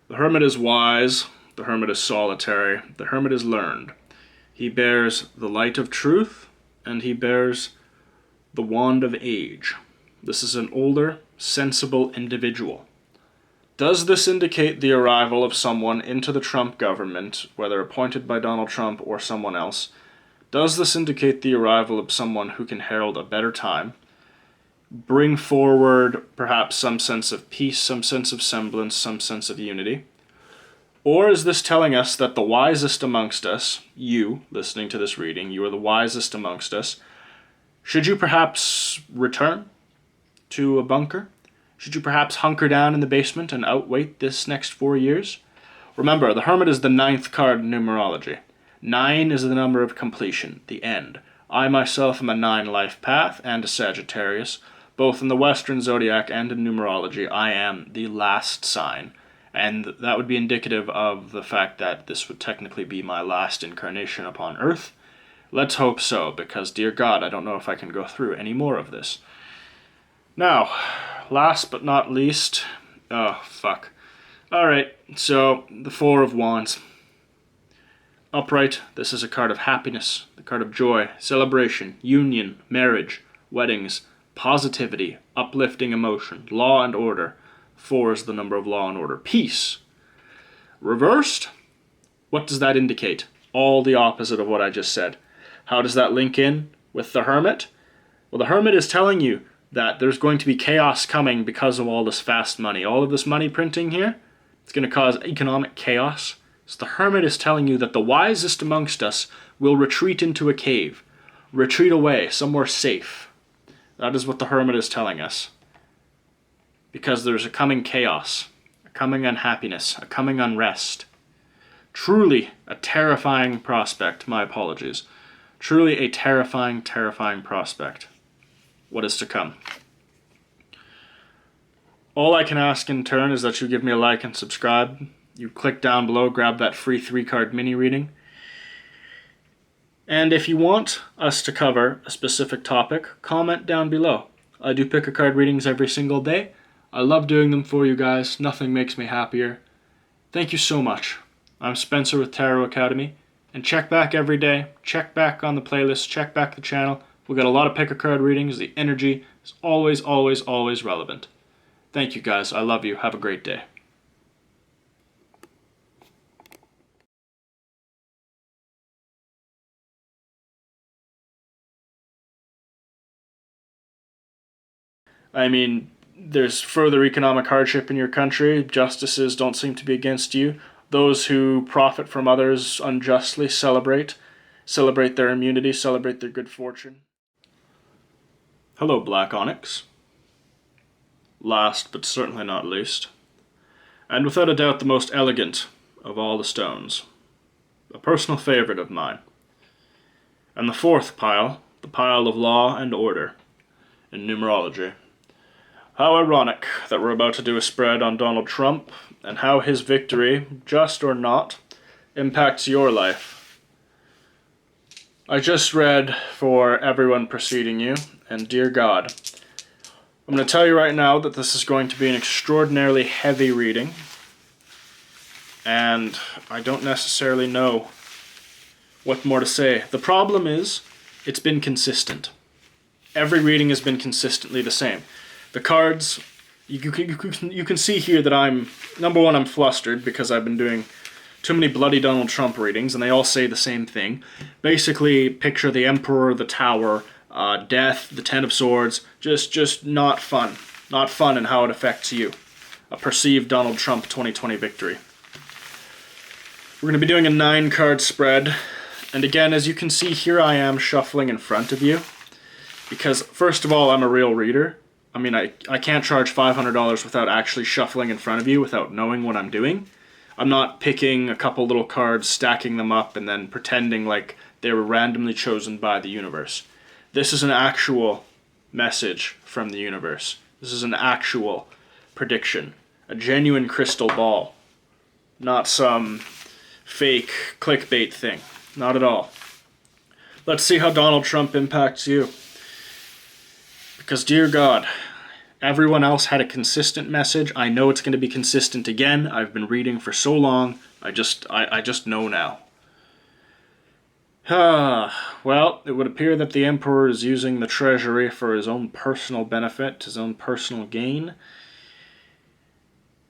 The Hermit is wise. The Hermit is solitary. The Hermit is learned. He bears the light of truth, and he bears the wand of age. This is an older, sensible individual. Does this indicate the arrival of someone into the Trump government, whether appointed by Donald Trump or someone else? Does this indicate the arrival of someone who can herald a better time, bring forward perhaps some sense of peace, some sense of semblance, some sense of unity? Or is this telling us that the wisest amongst us, you listening to this reading, you are the wisest amongst us, should you perhaps return to a bunker? Should you perhaps hunker down in the basement and outwait this next 4 years? Remember, the Hermit is the 9th card in numerology. 9 is the number of completion, the end. I myself am a 9 life path and a Sagittarius. Both in the Western zodiac and in numerology, I am the last sign. And that would be indicative of the fact that this would technically be my last incarnation upon Earth. Let's hope so, because, dear God, I don't know if I can go through any more of this. Now, last but not least, Alright, so the 4 of Wands. Upright, this is a card of happiness, the card of joy, celebration, union, marriage, weddings, positivity, uplifting emotion, law and order, 4 is the number of law and order. Peace. Reversed, what does that indicate? All the opposite of what I just said. How does that link in with the Hermit? Well, the Hermit is telling you that there's going to be chaos coming because of all this fast money. All of this money printing here, it's going to cause economic chaos. So the Hermit is telling you that the wisest amongst us will retreat into a cave. Retreat away, somewhere safe. That is what the Hermit is telling us. Because there's a coming chaos, a coming unhappiness, a coming unrest. Truly a terrifying prospect. My apologies. Truly a terrifying, terrifying prospect. What is to come? All I can ask in turn is that you give me a like and subscribe. You click down below, grab that free 3-card mini reading. And if you want us to cover a specific topic, comment down below. I do pick-a-card readings every single day. I love doing them for you guys. Nothing makes me happier. Thank you so much. I'm Spencer with Tarot Academy. And check back every day. Check back on the playlist. Check back the channel. We got a lot of pick-a-card readings. The energy is always, always, always relevant. Thank you guys. I love you. Have a great day. I mean, there's further economic hardship in your country. Justices don't seem to be against you. Those who profit from others unjustly celebrate their immunity, celebrate their good fortune. Hello, Black Onyx. Last, but certainly not least, and without a doubt the most elegant of all the stones. A personal favorite of mine. And the fourth pile, the pile of law and order, in numerology. How ironic that we're about to do a spread on Donald Trump, and how his victory, just or not, impacts your life. I just read for everyone preceding you, and dear God, I'm going to tell you right now that this is going to be an extraordinarily heavy reading, and I don't necessarily know what more to say. The problem is, it's been consistent. Every reading has been consistently the same. The cards, you can see here that number one, I'm flustered because I've been doing too many bloody Donald Trump readings, and they all say the same thing. Basically, picture the Emperor, the Tower, death, the Ten of Swords, just not fun. Not fun in how it affects you. A perceived Donald Trump 2020 victory. We're going to be doing a 9-card spread, and again, as you can see, here I am shuffling in front of you, because first of all, I'm a real reader. I mean, I can't charge $500 without actually shuffling in front of you, without knowing what I'm doing. I'm not picking a couple little cards, stacking them up, and then pretending like they were randomly chosen by the universe. This is an actual message from the universe. This is an actual prediction. A genuine crystal ball. Not some fake clickbait thing. Not at all. Let's see how Donald Trump impacts you. Because, dear God, everyone else had a consistent message. I know it's going to be consistent again. I've been reading for so long. I just know now. Well, it would appear that the Emperor is using the treasury for his own personal benefit, his own personal gain.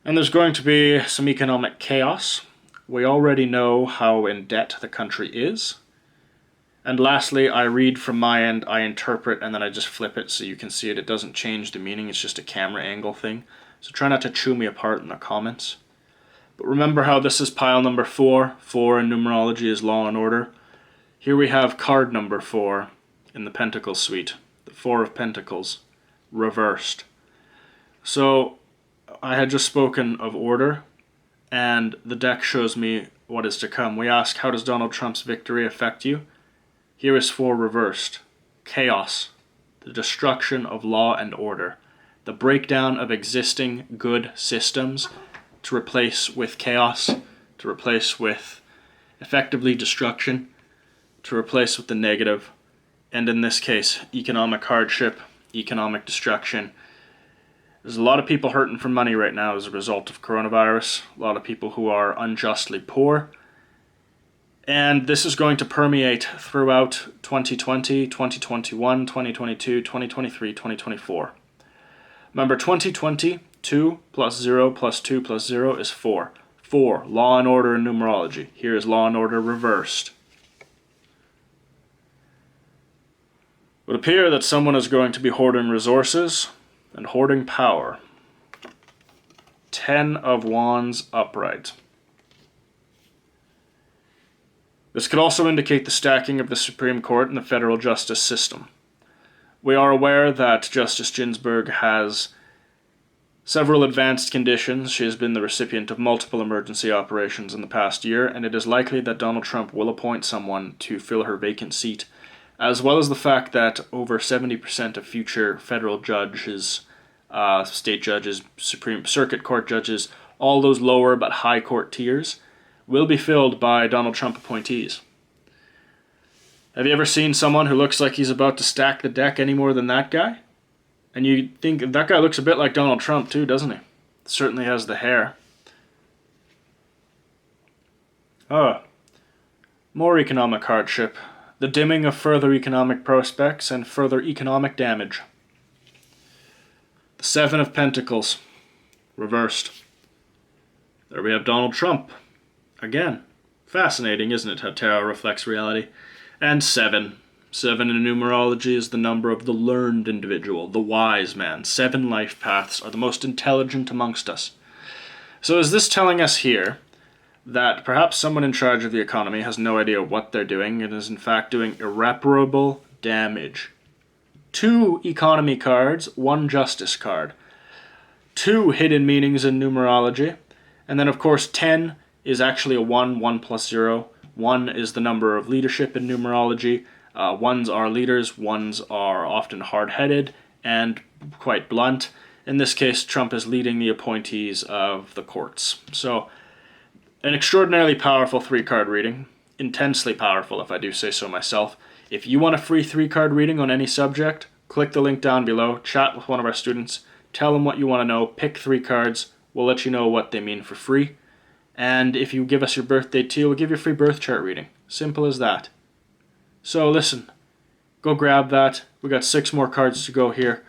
And there's going to be some economic chaos. We already know how in debt the country is. And lastly, I read from my end, I interpret, and then I just flip it so you can see it. It doesn't change the meaning, it's just a camera angle thing. So try not to chew me apart in the comments. But remember how this is pile number 4. 4 in numerology is law and order. Here we have card number 4 in the Pentacle suite. The 4 of Pentacles, reversed. So I had just spoken of order, and the deck shows me what is to come. We ask, how does Donald Trump's victory affect you? Here is 4 reversed. Chaos. The destruction of law and order. The breakdown of existing good systems to replace with chaos, to replace with effectively destruction, to replace with the negative, and in this case, economic hardship, economic destruction. There's a lot of people hurting for money right now as a result of coronavirus, a lot of people who are unjustly poor. And this is going to permeate throughout 2020, 2021, 2022, 2023, 2024. Remember, 2020 2 plus 0 plus 2 plus 0 is 4. 4. Law and order in numerology. Here is law and order reversed. It would appear that someone is going to be hoarding resources and hoarding power. 10 of Wands upright. This could also indicate the stacking of the Supreme Court and the federal justice system. We are aware that Justice Ginsburg has several advanced conditions. She has been the recipient of multiple emergency operations in the past year, and it is likely that Donald Trump will appoint someone to fill her vacant seat, as well as the fact that over 70% of future federal judges, state judges, Supreme Circuit Court judges, all those lower but high court tiers, will be filled by Donald Trump appointees. Have you ever seen someone who looks like he's about to stack the deck any more than that guy? And you think that guy looks a bit like Donald Trump too, doesn't he? Certainly has the hair. More economic hardship. The dimming of further economic prospects and further economic damage. The 7 of Pentacles. Reversed. There we have Donald Trump. Again. Fascinating, isn't it, how tarot reflects reality? And 7. 7 in numerology is the number of the learned individual, the wise man. 7 life paths are the most intelligent amongst us. So is this telling us here that perhaps someone in charge of the economy has no idea what they're doing and is in fact doing irreparable damage? 2 economy cards, 1 justice card. 2 hidden meanings in numerology. And then of course 10 is actually a 1, 1 plus 0. 1 is the number of leadership in numerology. Ones are leaders, ones are often hard-headed and quite blunt. In this case, Trump is leading the appointees of the courts. So, an extraordinarily powerful 3-card reading. Intensely powerful, if I do say so myself. If you want a free 3-card reading on any subject, click the link down below, chat with one of our students, tell them what you want to know, pick 3 cards, we'll let you know what they mean for free. And if you give us your birth date too, we'll give you a free birth chart reading. Simple as that. So listen, go grab that. We got 6 more cards to go here.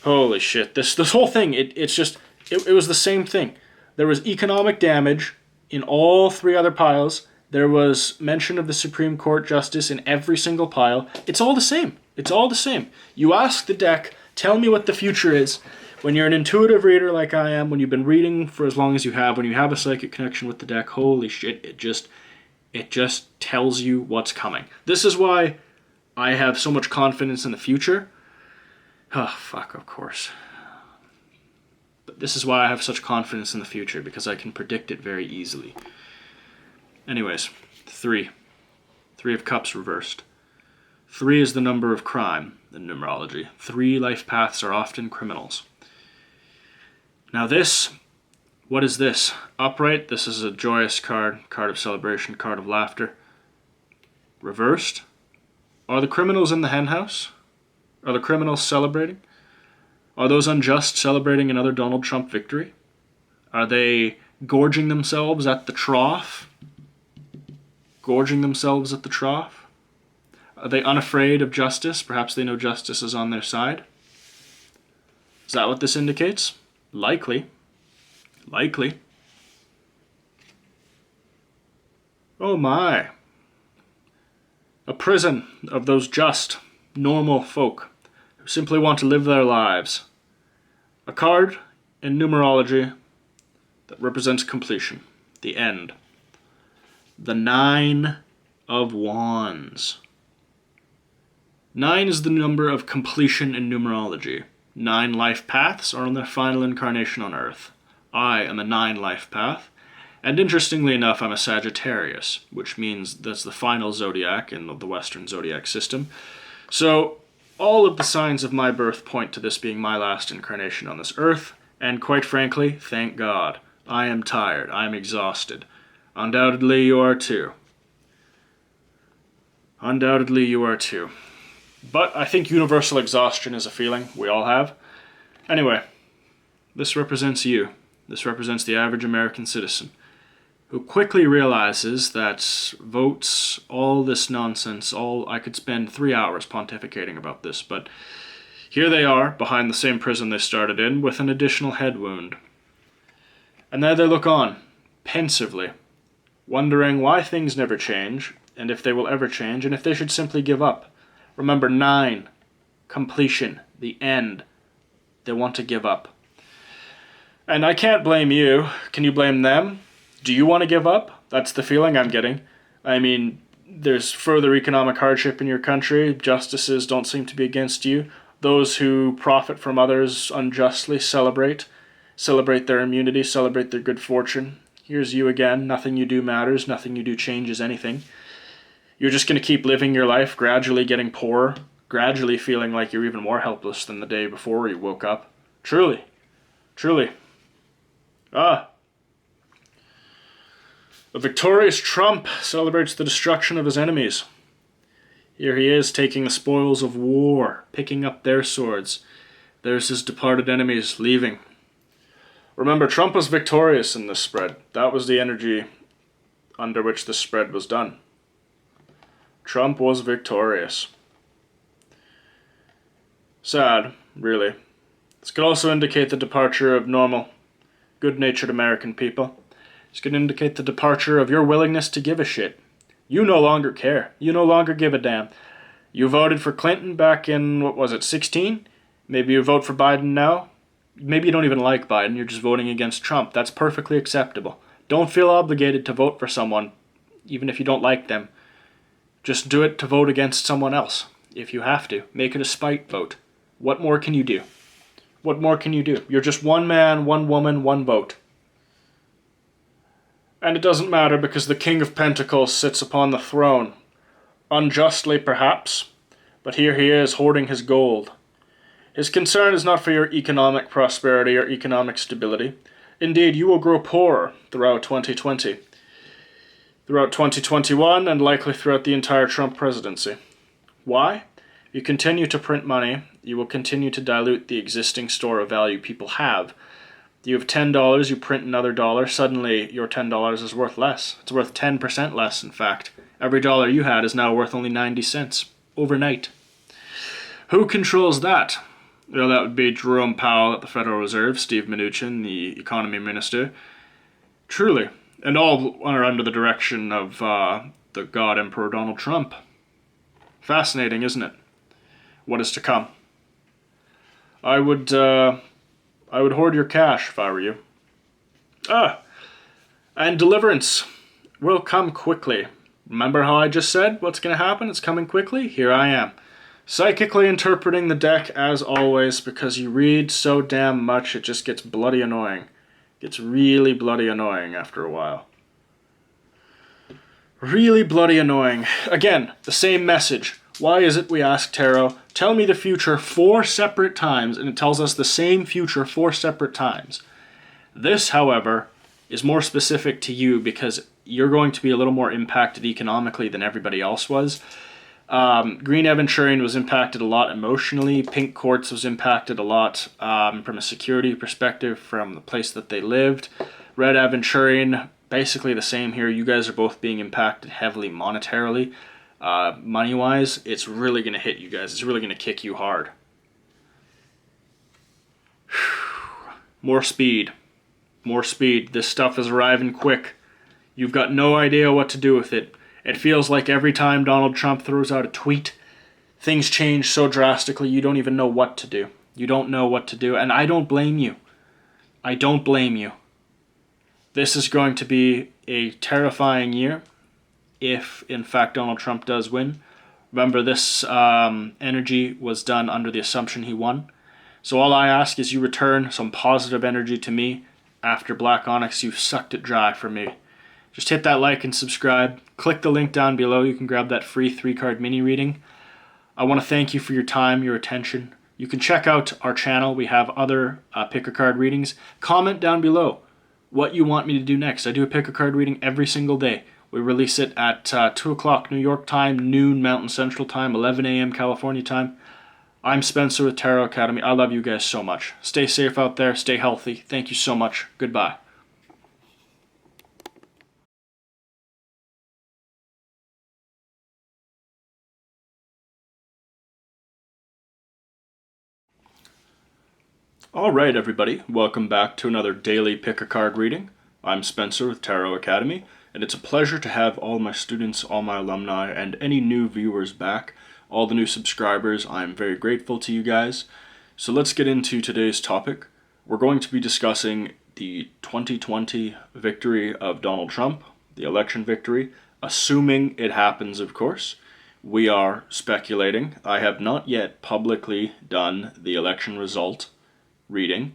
Holy shit, this whole thing, it was the same thing. There was economic damage in all 3 other piles. There was mention of the Supreme Court justice in every single pile. It's all the same. It's all the same. You ask the deck, tell me what the future is. When you're an intuitive reader like I am, when you've been reading for as long as you have, when you have a psychic connection with the deck, holy shit, it just tells you what's coming. This is why I have so much confidence in the future. Oh, fuck, of course. But this is why I have such confidence in the future, because I can predict it very easily. Anyways, 3. 3 of Cups reversed. 3 is the number of crime in numerology. 3 life paths are often criminals. Now this, what is this? Upright, this is a joyous card, card of celebration, card of laughter. Reversed. Are the criminals in the henhouse? Are the criminals celebrating? Are those unjust celebrating another Donald Trump victory? Are they gorging themselves at the trough? Gorging themselves at the trough? Are they unafraid of justice? Perhaps they know justice is on their side. Is that what this indicates? Likely. Likely. Oh my. A prison of those just, normal folk who simply want to live their lives. A card in numerology that represents completion, the end. The 9 of Wands. 9 is the number of completion in numerology. 9 life paths are on their final incarnation on Earth. I am a 9 life path, and interestingly enough, I'm a Sagittarius, which means that's the final zodiac in the Western zodiac system. So, all of the signs of my birth point to this being my last incarnation on this Earth, and quite frankly, thank God. I am tired. I am exhausted. Undoubtedly, you are too. Undoubtedly, you are too. But I think universal exhaustion is a feeling we all have. Anyway, this represents you. This represents the average American citizen who quickly realizes that votes, all this nonsense, I could spend 3 hours pontificating about this, but Here they are, behind the same prison they started in, with an additional head wound. And there they look on, pensively, wondering why things never change, and if they will ever change, and if they should simply give up. Remember, 9. Completion. The end. They want to give up. And I can't blame you. Can you blame them? Do you want to give up? That's the feeling I'm getting. I mean, there's further economic hardship in your country. Justices don't seem to be against you. Those who profit from others unjustly celebrate their immunity, celebrate their good fortune. Here's you again. Nothing you do matters. Nothing you do changes anything. You're just going to keep living your life, gradually getting poorer, gradually feeling like you're even more helpless than the day before you woke up. Truly. Truly. A victorious Trump celebrates the destruction of his enemies. Here he is, taking the spoils of war, picking up their swords. There's his departed enemies, leaving. Remember, Trump was victorious in this spread. That was the energy under which this spread was done. Trump was victorious. Sad, really. This could also indicate the departure of normal, good-natured American people. This could indicate the departure of your willingness to give a shit. You no longer care. You no longer give a damn. You voted for Clinton back in, 16? Maybe you vote for Biden now. Maybe you don't even like Biden. You're just voting against Trump. That's perfectly acceptable. Don't feel obligated to vote for someone, even if you don't like them. Just do it to vote against someone else, if you have to. Make it a spite vote. What more can you do? What more can you do? You're just one man, one woman, one vote. And it doesn't matter because the King of Pentacles sits upon the throne. Unjustly, perhaps, but here he is hoarding his gold. His concern is not for your economic prosperity or economic stability. Indeed, you will grow poorer throughout 2020, throughout 2021, and likely throughout the entire Trump presidency. Why? If you continue to print money, you will continue to dilute the existing store of value people have. You have $10, you print another dollar, suddenly your $10 is worth less. It's worth 10% less, in fact. Every dollar you had is now worth only 90 cents, overnight. Who controls that? Well, that would be Jerome Powell at the Federal Reserve, Steve Mnuchin, the economy minister. Truly. And all are under the direction of the God Emperor Donald Trump. Fascinating, isn't it? What is to come? I would hoard your cash if I were you. And deliverance will come quickly. Remember how I just said what's going to happen? It's coming quickly? Here I am. Psychically interpreting the deck as always, because you read so damn much it just gets bloody annoying. It gets really bloody annoying after a while. Really bloody annoying. Again, the same message. Why is it we ask tarot, tell me the future 4 separate times, and it tells us the same future 4 separate times. This, however, is more specific to you because you're going to be a little more impacted economically than everybody else was. Green Aventurine was impacted a lot emotionally. Pink Quartz was impacted a lot from a security perspective from the place that they lived. Red Aventurine, basically the same here. You guys are both being impacted heavily monetarily. Money-wise, it's really going to hit you guys. It's really going to kick you hard. More speed. More speed. This stuff is arriving quick. You've got no idea what to do with it. It feels like every time Donald Trump throws out a tweet, things change so drastically you don't even know what to do. You don't know what to do, and I don't blame you. I don't blame you. This is going to be a terrifying year if, in fact, Donald Trump does win. Remember, this energy was done under the assumption he won. So all I ask is you return some positive energy to me. After Black Onyx, you've sucked it dry for me. Just hit that like and subscribe. Click the link down below. You can grab that free 3-card mini reading. I want to thank you for your time, your attention. You can check out our channel. We have other pick-a-card readings. Comment down below what you want me to do next. I do a pick-a-card reading every single day. We release it at 2 o'clock New York time, noon Mountain Central time, 11 a.m. California time. I'm Spencer with Tarot Academy. I love you guys so much. Stay safe out there. Stay healthy. Thank you so much. Goodbye. Alright, everybody, welcome back to another daily pick a card reading. I'm Spencer with Tarot Academy, and it's a pleasure to have all my students, all my alumni, and any new viewers back. All the new subscribers, I'm very grateful to you guys. So let's get into today's topic. We're going to be discussing the 2020 victory of Donald Trump, the election victory, assuming it happens, of course. We are speculating. I have not yet publicly done the election result reading.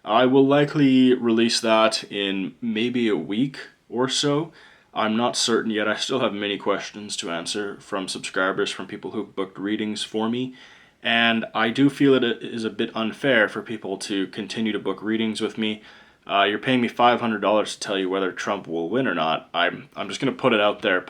I will likely release that in maybe a week or so. I'm not certain yet. I still have many questions to answer from subscribers, from people who've booked readings for me. And I do feel it is a bit unfair for people to continue to book readings with me. You're paying me $500 to tell you whether Trump will win or not. I'm just going to put it out there